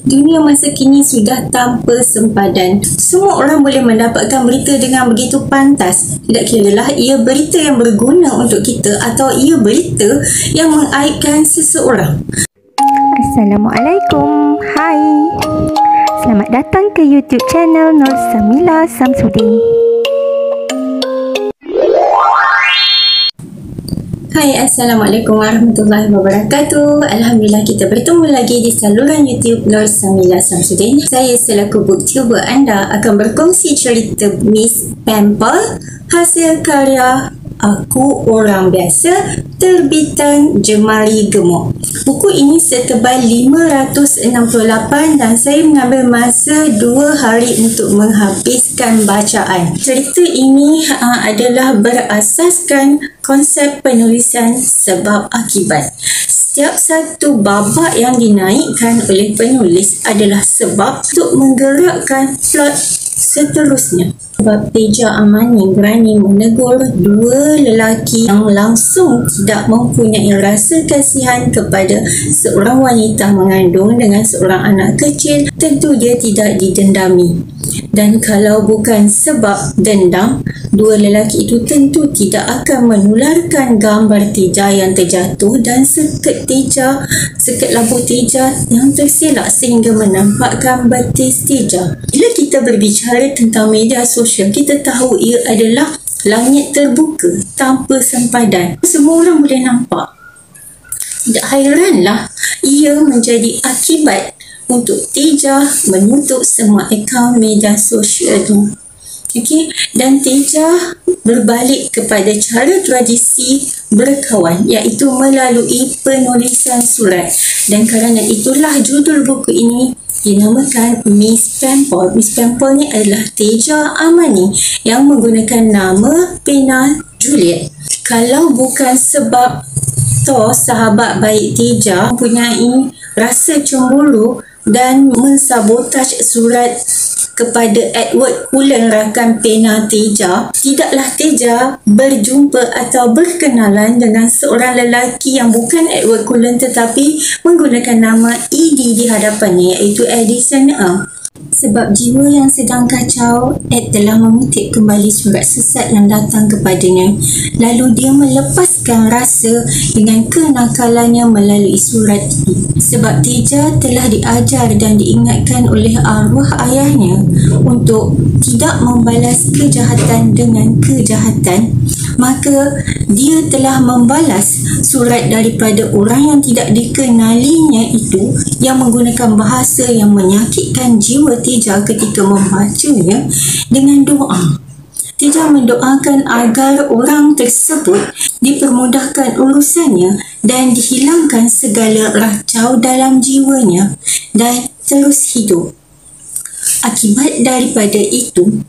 Dunia masa kini sudah tanpa sempadan. Semua orang boleh mendapatkan berita dengan begitu pantas. Tidak kiralah ia berita yang berguna untuk kita atau ia berita yang mengaibkan seseorang. Assalamualaikum. Hai. Selamat datang ke YouTube channel Nur Samila Samsudin. Hai, Assalamualaikum warahmatullahi wabarakatuh. Alhamdulillah kita bertemu lagi di saluran YouTube Nur Samila Samsudin. Saya selaku booktuber anda akan berkongsi cerita Miss Pamper hasil karya Aku Orang Biasa terbitan Jemari Gemuk. Buku ini setebal 568 dan saya mengambil masa 2 hari untuk menghabiskan bacaan. Cerita ini adalah berasaskan konsep penulisan sebab akibat. Setiap satu babak yang dinaikkan oleh penulis adalah sebab untuk menggerakkan plot seterusnya. Sebab Teja Amani berani menegur dua lelaki yang langsung tidak mempunyai rasa kasihan kepada seorang wanita mengandung dengan seorang anak kecil, tentu dia tidak didendami. Dan kalau bukan sebab dendam, dua lelaki itu tentu tidak akan menularkan gambar Teja yang terjatuh dan sekat lampu Teja yang terselak sehingga menampakkan betis Teja. Bila kita berbicara tentang media sosial, kita tahu ia adalah langit terbuka tanpa sempadan. Semua orang boleh nampak. Tidak hairanlah ia menjadi akibat untuk Teja menutup semua akaun media sosialnya. Okey, dan Teja berbalik kepada cara tradisi berkawan, iaitu melalui penulisan surat. Dan kerana itulah judul buku ini dinamakan Miss Pamper. Miss Pamper ni adalah Teja Amani yang menggunakan nama pena Juliet. Kalau bukan sebab sahabat baik Teja mempunyai rasa cemburu dan mensabotase surat kepada Edward Cullen, rakan pena Teja, tidaklah Teja berjumpa atau berkenalan dengan seorang lelaki yang bukan Edward Cullen tetapi menggunakan nama ED di hadapannya, iaitu Edison. Sebab jiwa yang sedang kacau, Ed telah mengutip kembali surat sesat yang datang kepadanya. Lalu dia melepaskan rasa dengan kenakalannya melalui surat ini. Sebab Teja telah diajar dan diingatkan oleh arwah ayahnya untuk tidak membalas kejahatan dengan kejahatan, maka dia telah membalas surat daripada orang yang tidak dikenalinya itu yang menggunakan bahasa yang menyakitkan jiwa Teja ketika membacanya dengan doa. Teja mendoakan agar orang tersebut dipermudahkan urusannya dan dihilangkan segala racau dalam jiwanya dan terus hidup. Akibat daripada itu,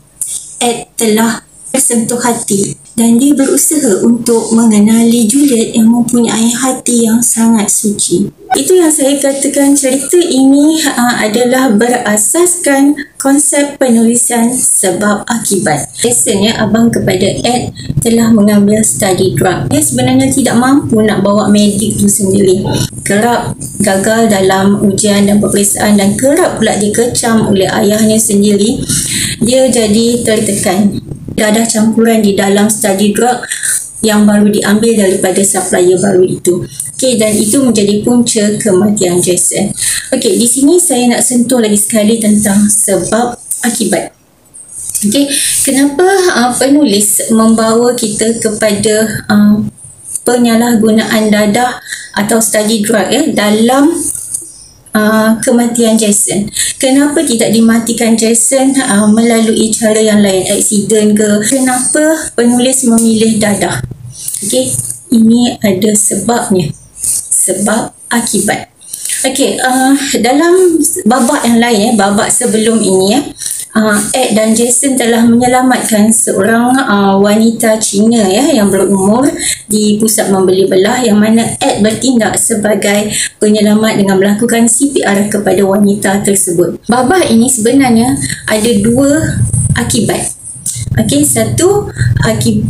Ed telah tersentuh hati dan dia berusaha untuk mengenali Juliet yang mempunyai hati yang sangat suci. Itu yang saya katakan, cerita ini adalah berasaskan konsep penulisan sebab akibat. Biasanya abang kepada Ed telah mengambil study drug. Dia sebenarnya tidak mampu nak bawa medik tu sendiri. Kerap gagal dalam ujian dan peperiksaan dan kerap pula dikecam oleh ayahnya sendiri. Dia jadi tertekan. Ada campuran di dalam study drug yang baru diambil daripada supplier baru itu. Okey, dan itu menjadi punca kematian Jason. Okey, di sini saya nak sentuh lagi sekali tentang sebab akibat. Okey, kenapa penulis membawa kita kepada penyalahgunaan dadah atau study drug dalam kematian Jason? Kenapa tidak dimatikan Jason melalui cara yang lain, aksiden ke? Kenapa penulis memilih dadah? Okey, ini ada sebabnya. Sebab akibat. Okey, dalam babak yang lain, babak sebelum ini, Ed dan Jason telah menyelamatkan seorang wanita Cina yang berumur di pusat membeli belah, yang mana Ed bertindak sebagai penyelamat dengan melakukan CPR kepada wanita tersebut. Babak ini sebenarnya ada 2 akibat. Okey, satu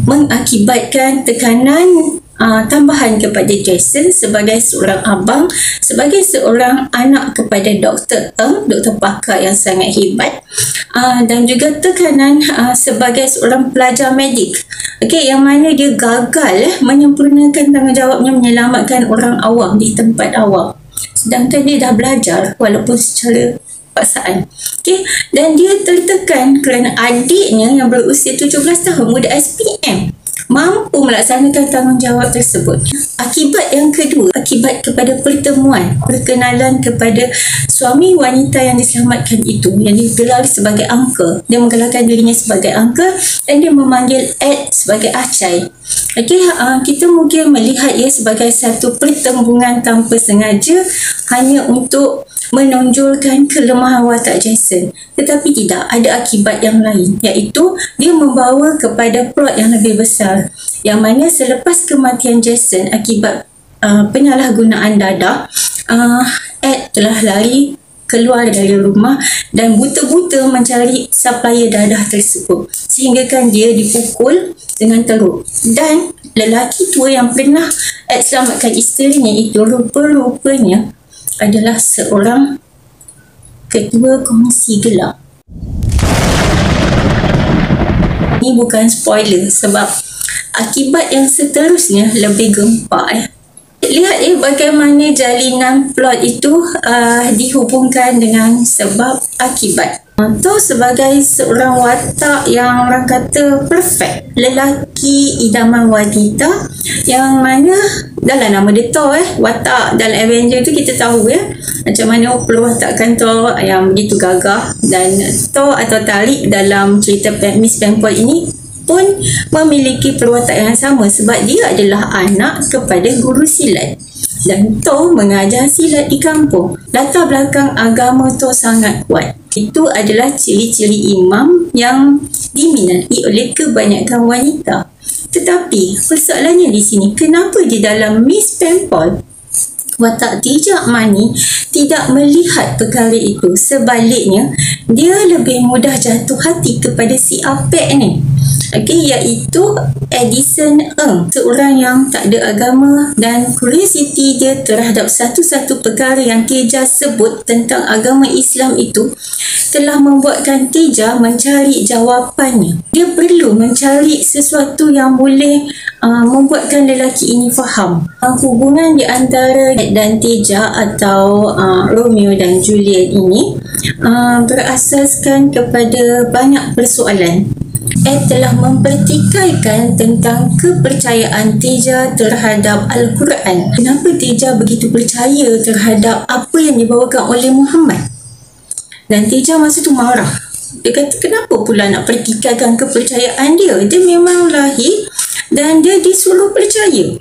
mengakibatkan tekanan tambahan kepada Jason sebagai seorang abang, sebagai seorang anak kepada Dr. Eng, doktor pakar yang sangat hebat, dan juga tekanan sebagai seorang pelajar medik, yang mana dia gagal menyempurnakan tanggungjawabnya menyelamatkan orang awam di tempat awam, sedangkan dia dah belajar walaupun secara paksaan. Dan dia tertekan kerana adiknya yang berusia 17 tahun, muda SPM, mampu melaksanakan tanggungjawab tersebut. Akibat yang kedua, akibat kepada pertemuan, perkenalan kepada suami wanita yang diselamatkan itu, yang digelar sebagai uncle. Dia menggelarkan dirinya sebagai uncle dan dia memanggil Ed sebagai Acai. Kita mungkin melihat ia sebagai satu pertembungan tanpa sengaja hanya untuk menonjolkan kelemahan watak Jason. Tetapi tidak, ada akibat yang lain, iaitu dia membawa kepada plot yang lebih besar, yang mana selepas kematian Jason akibat penyalahgunaan dadah, Ed telah lari keluar dari rumah dan buta-buta mencari supplier dadah tersebut, sehinggakan dia dipukul dengan teruk. Dan lelaki tua yang pernah Ed selamatkan isterinya itu rupa-rupanya adalah seorang ketua komisi gelap. Ini bukan spoiler sebab akibat yang seterusnya lebih gempak. Lihat bagaimana jalinan plot itu dihubungkan dengan sebab akibat. Itu sebagai seorang watak yang orang kata perfect, lelaki idaman wanita, yang mana dalam nama dia Thor, watak dalam Avenger tu kita tahu macam mana perwatakan Thor yang begitu gagah. Dan Thor atau Tariq dalam cerita Miss Pampol ini pun memiliki perwatak yang sama sebab dia adalah anak kepada guru silat. Dan Thor mengajar silat di kampung. Latar belakang agama Thor sangat kuat. Itu adalah ciri-ciri imam yang diminati oleh kebanyakan wanita. Tetapi persoalannya di sini, kenapa di dalam Miss Pampol watak Tijak Mani tidak melihat perkara itu? Sebaliknya, dia lebih mudah jatuh hati kepada si Apek ni, iaitu Edison Eng, seorang yang tak ada agama, dan curiosity dia terhadap satu-satu perkara yang Teja sebut tentang agama Islam itu telah membuatkan Teja mencari jawapannya. Dia perlu mencari sesuatu yang boleh membuatkan lelaki ini faham. Hubungan di antara Ed dan Teja atau Romeo dan Juliet ini berasaskan kepada banyak persoalan. Ed telah mempertikaikan tentang kepercayaan Teja terhadap Al-Quran. Kenapa Teja begitu percaya terhadap apa yang dibawakan oleh Muhammad? Dan Teja masa tu marah. Dia kata, kenapa pula nak pertikaikan kepercayaan dia? Dia memang lahir dan dia disuruh percaya.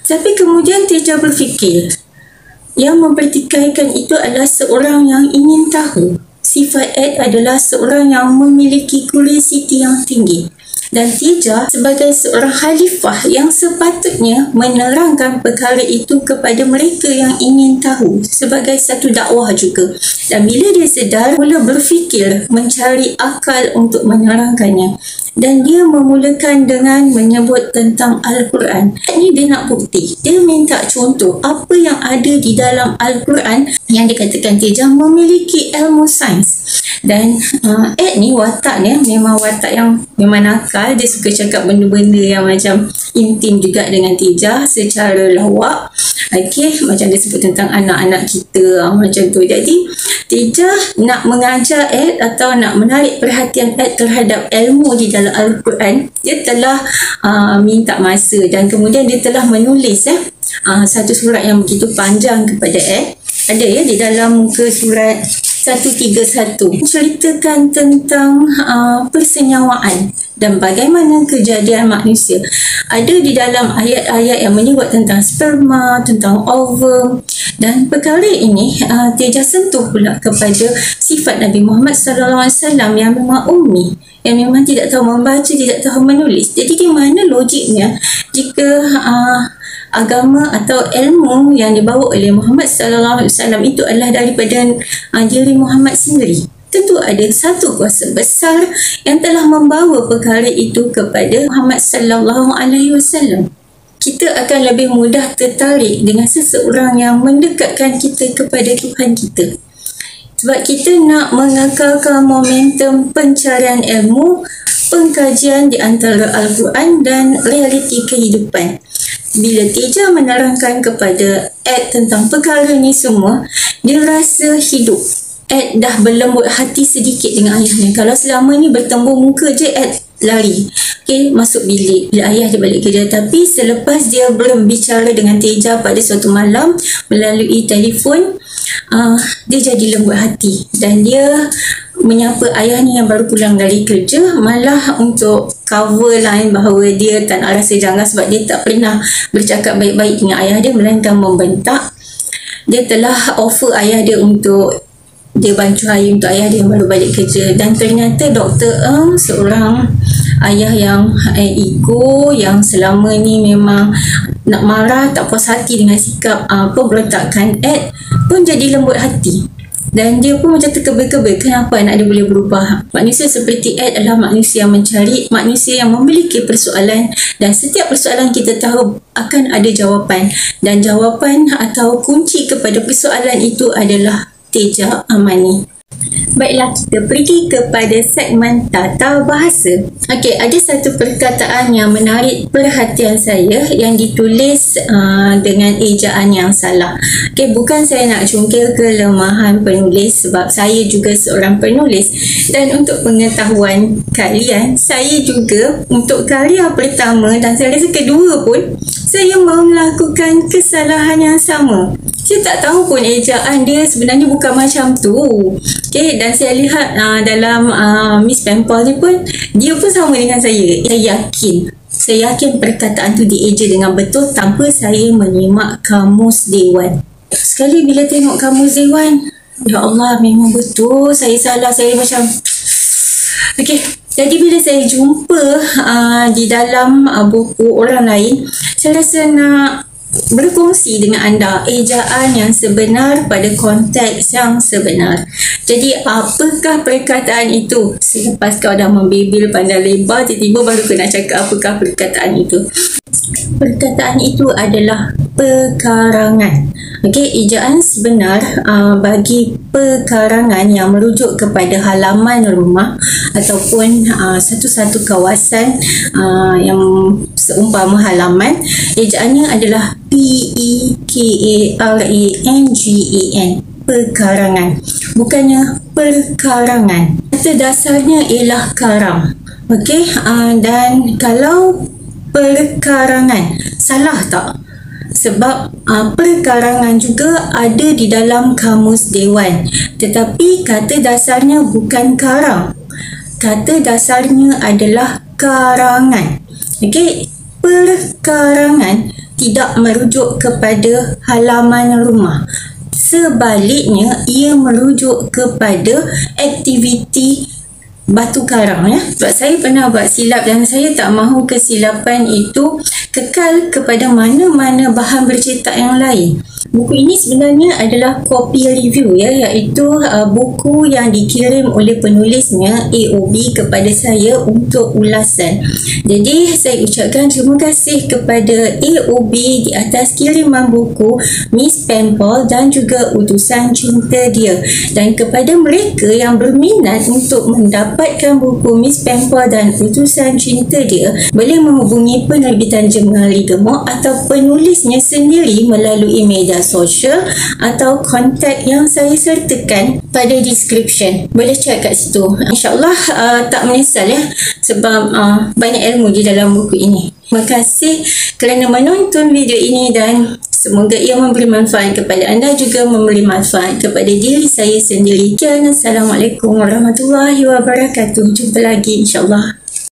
Tapi kemudian Teja berfikir, yang mempertikaikan itu adalah seorang yang ingin tahu. Sifat Ed adalah seorang yang memiliki curiosity yang tinggi. Dan Teja sebagai seorang khalifah yang sepatutnya menerangkan perkara itu kepada mereka yang ingin tahu sebagai satu dakwah juga. Dan bila dia sedar, mula berfikir mencari akal untuk menerangkannya. Dan dia memulakan dengan menyebut tentang Al-Quran. Ini dia nak bukti. Dia minta contoh apa yang ada di dalam Al-Quran yang dikatakan Teja memiliki ilmu sains. Dan Ed ni wataknya memang watak yang memang nakal. Dia suka cakap benda-benda yang macam intim juga dengan Teja secara lawak. Macam dia sebut tentang anak-anak kita macam tu. Jadi Teja nak mengajar Ed atau nak menarik perhatian Ed terhadap ilmu di dalam Al-Quran. Dia telah minta masa dan kemudian dia telah menulis satu surat yang begitu panjang kepada Ed. Ada di dalam muka surat 131, ceritakan tentang persenyawaan dan bagaimana kejadian manusia. Ada di dalam ayat-ayat yang menyebut tentang sperma, tentang ovum, dan perkara ini Teja sentuh pula kepada sifat Nabi Muhammad SAW yang memang ummi, yang memang tidak tahu membaca, tidak tahu menulis. Jadi di mana logiknya jika agama atau ilmu yang dibawa oleh Muhammad SAW itu adalah daripada diri Muhammad sendiri? Tentu ada satu kuasa besar yang telah membawa perkara itu kepada Muhammad SAW. kita akan lebih mudah tertarik dengan seseorang yang mendekatkan kita kepada Tuhan kita. Sebab kita nak mengekalkan momentum pencarian ilmu, pengkajian di antara Al-Quran dan realiti kehidupan. Bila Teja menerangkan kepada Ed tentang perkara ni semua, dia rasa hidup. Ed dah berlembut hati sedikit dengan ayahnya. Kalau selama ni bertembung muka je, Ed lari. Masuk bilik bila ayah dia balik kerja. Tapi selepas dia berbicara dengan Teja pada suatu malam melalui telefon, dia jadi lembut hati. Dan dia menyapa ayahnya yang baru pulang dari kerja, malah untuk cover line bahawa dia tak nak rasa janggal sebab dia tak pernah bercakap baik-baik dengan ayah dia, melainkan membentak. Dia telah offer ayah dia untuk dia bantu hari untuk ayah dia yang baru balik kerja. Dan ternyata Dr. Ng, seorang ayah yang ego, yang selama ni memang nak marah, tak puas hati dengan sikap pemberontakan Ed, pun jadi lembut hati. Dan dia pun macam terkebel-kebel, kenapa anak dia boleh berubah. Manusia seperti Ed adalah manusia yang mencari, manusia yang memiliki persoalan, dan setiap persoalan kita tahu akan ada jawapan. Dan jawapan atau kunci kepada persoalan itu adalah Teja Amani. Baiklah, kita pergi kepada segmen tata bahasa. Okey, ada satu perkataan yang menarik perhatian saya yang ditulis dengan ejaan yang salah. Okey, bukan saya nak cungkil kelemahan penulis sebab saya juga seorang penulis. Dan untuk pengetahuan kalian, saya juga untuk karya pertama dan saya rasa kedua pun, saya melakukan kesalahan yang sama. Saya tak tahu pun ejaan dia sebenarnya bukan macam tu. Okay, dan saya lihat dalam Miss Pempol ni pun, dia pun sama dengan saya. Saya yakin perkataan tu dieja dengan betul tanpa saya menyimak kamus Dewan. Sekali bila tengok kamus Dewan, ya Allah, memang betul saya salah. Saya macam okay. Jadi bila saya jumpa di dalam buku orang lain, saya rasa nak berkongsi dengan anda ejaan yang sebenar pada konteks yang sebenar. Jadi apakah perkataan itu? Selepas kau dah membebel pandang lebar, tiba-tiba baru kau nak cakap apakah perkataan itu. Perkataan itu adalah pekarangan. Okey, ejaan sebenar bagi pekarangan yang merujuk kepada halaman rumah ataupun satu-satu kawasan yang seumpama halaman, ejaannya adalah P-E-K-A-R-A-N-G-E-N, pekarangan, bukannya perkarangan. Kata dasarnya ialah karam. Okey, dan kalau perkarangan, salah tak? Sebab perkarangan juga ada di dalam kamus Dewan, tetapi kata dasarnya bukan karam. Kata dasarnya adalah karangan. Okey, perkarangan tidak merujuk kepada halaman rumah. Sebaliknya, ia merujuk kepada aktiviti batu karang, ya. Sebab saya pernah buat silap dan saya tak mahu kesilapan itu kekal kepada mana-mana bahan bercetak yang lain. Buku ini sebenarnya adalah kopi review, ya, iaitu buku yang dikirim oleh penulisnya AOB kepada saya untuk ulasan. Jadi saya ucapkan terima kasih kepada AOB di atas kiriman buku Miss Pempol dan juga utusan cinta dia. Dan kepada mereka yang berminat untuk mendapatkan buku Miss Pempol dan utusan cinta dia, boleh menghubungi penerbitan Jemgali Gemuk atau penulisnya sendiri melalui media sosial atau kontak yang saya sertakan pada description. Boleh cek kat situ. InsyaAllah tak menyesal, ya, sebab banyak ilmu di dalam buku ini. Terima kasih kerana menonton video ini dan semoga ia memberi manfaat kepada anda, juga memberi manfaat kepada diri saya sendiri. Assalamualaikum warahmatullahi wabarakatuh. Jumpa lagi insyaAllah.